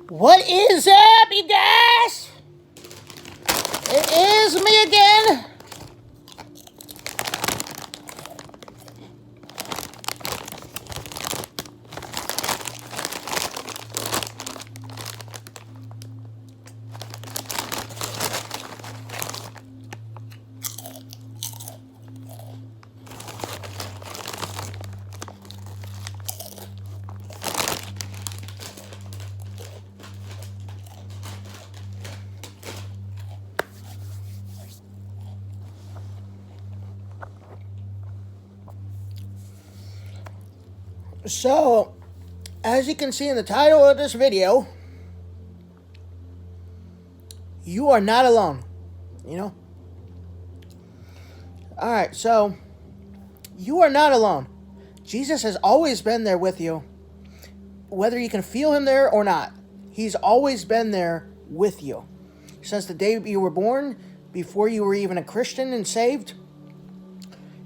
What is up, you guys? It is me again. So, as you can see in the title of this video, you are not alone, you know? Alright, so, you are not alone. Jesus has always been there with you. Whether you can feel him there or not, he's always been there with you. Since the day you were born, before you were even a Christian and saved,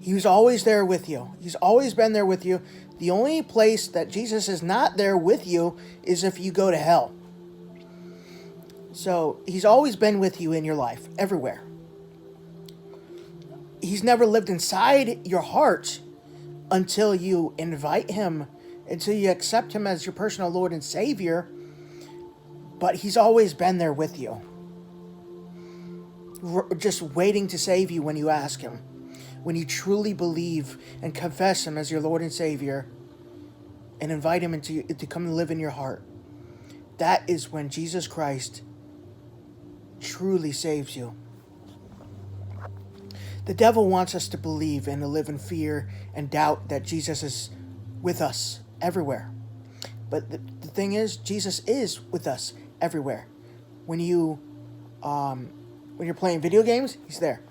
he was always there with you. He's always been there with you. The only place that Jesus is not there with you is if you go to hell. So, he's always been with you in your life, everywhere. He's never lived inside your heart until you invite him, until you accept him as your personal Lord and Savior. But he's always been there with you. Just waiting to save you when you ask him. When you truly believe and confess him as your Lord and Savior and invite him to come and live in your heart. That is when Jesus Christ truly saves you. The devil wants us to believe and to live in fear and doubt that Jesus is with us everywhere. But the thing is, Jesus is with us everywhere. When you're playing video games, he's there.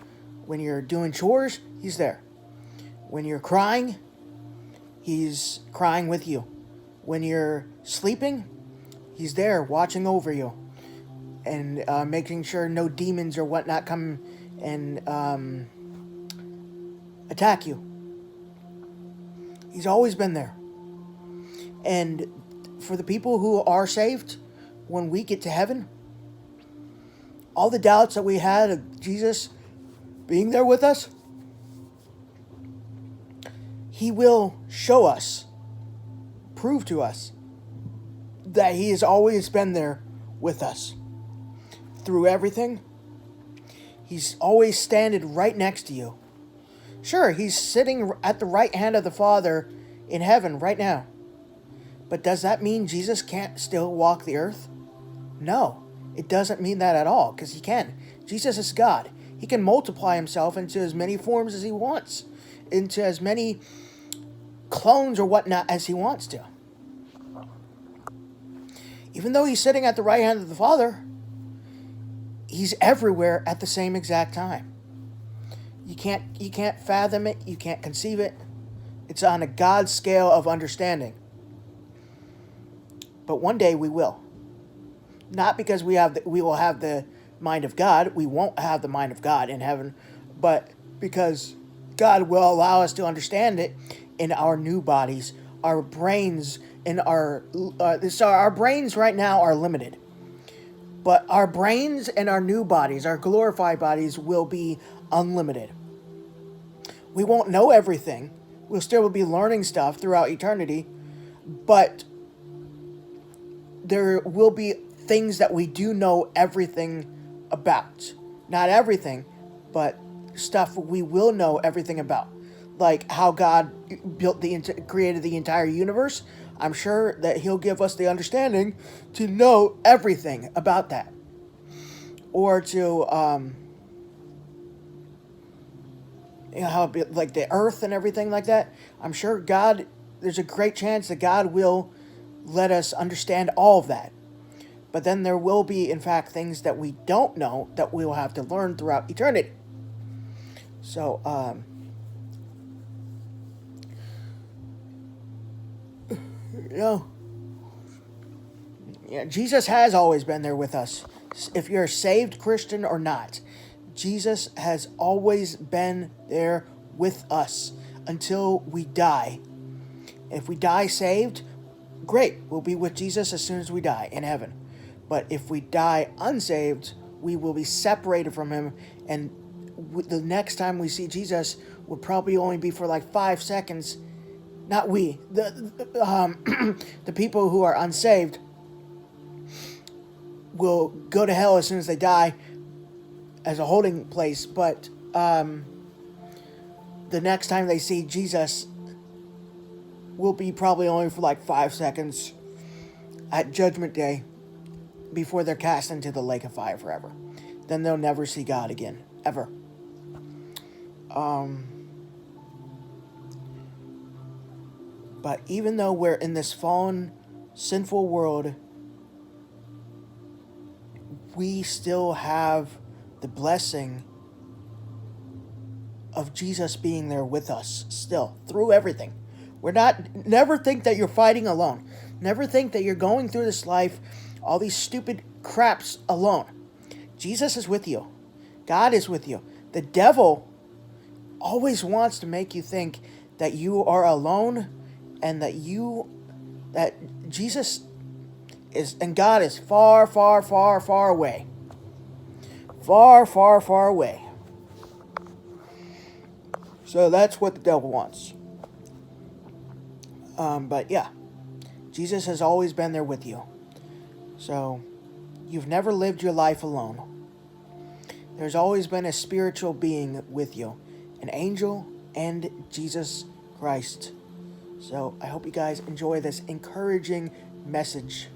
When you're doing chores, he's there. When you're crying, he's crying with you. When you're sleeping, he's there watching over you and making sure no demons or whatnot come and attack you. He's always been there. And for the people who are saved, when we get to heaven, all the doubts that we had of Jesus being there with us, he will show us, prove to us, that he has always been there with us. Through everything, he's always standing right next to you. Sure, he's sitting at the right hand of the Father in heaven right now. But does that mean Jesus can't still walk the earth? No, it doesn't mean that at all, because he can. Jesus is God. He can multiply himself into as many forms as he wants, into as many clones or whatnot as he wants to. Even though he's sitting at the right hand of the Father, he's everywhere at the same exact time. You can't fathom it. You can't conceive it. It's on a God scale of understanding. But one day we will. Not because we will have the mind of God. We won't have the mind of God in heaven, but because God will allow us to understand it in our new bodies, our brains, in our brains right now are limited. But our brains and our new bodies, our glorified bodies, will be unlimited. We won't know everything. We'll still be learning stuff throughout eternity. But there will be things that we do know everything about. Not everything, but stuff we will know everything about. Like how God created the entire universe. I'm sure that he'll give us the understanding to know everything about that. Or to, how like the earth and everything like that. I'm sure there's a great chance that God will let us understand all of that. But then there will be, in fact, things that we don't know that we will have to learn throughout eternity. So, Jesus has always been there with us. If you're a saved Christian or not, Jesus has always been there with us until we die. If we die saved, great, we'll be with Jesus as soon as we die in heaven. But if we die unsaved, we will be separated from him, and the next time we see Jesus will probably only be for like 5 seconds. Not we, the people who are unsaved will go to hell as soon as they die as a holding place, but the next time they see Jesus will be probably only for like 5 seconds at Judgment Day before they're cast into the lake of fire forever. Then they'll never see God again, ever. But even though we're in this fallen, sinful world, we still have the blessing of Jesus being there with us still, through everything. Never think that you're fighting alone. Never think that you're going through this life, all these stupid craps alone. Jesus is with you. God is with you. The devil always wants to make you think that you are alone and that Jesus is, and God is far, far, far, far away. Far, far, far away. So that's what the devil wants. But yeah, Jesus has always been there with you. So you've never lived your life alone. There's always been a spiritual being with you, an angel and Jesus Christ. So I hope you guys enjoy this encouraging message.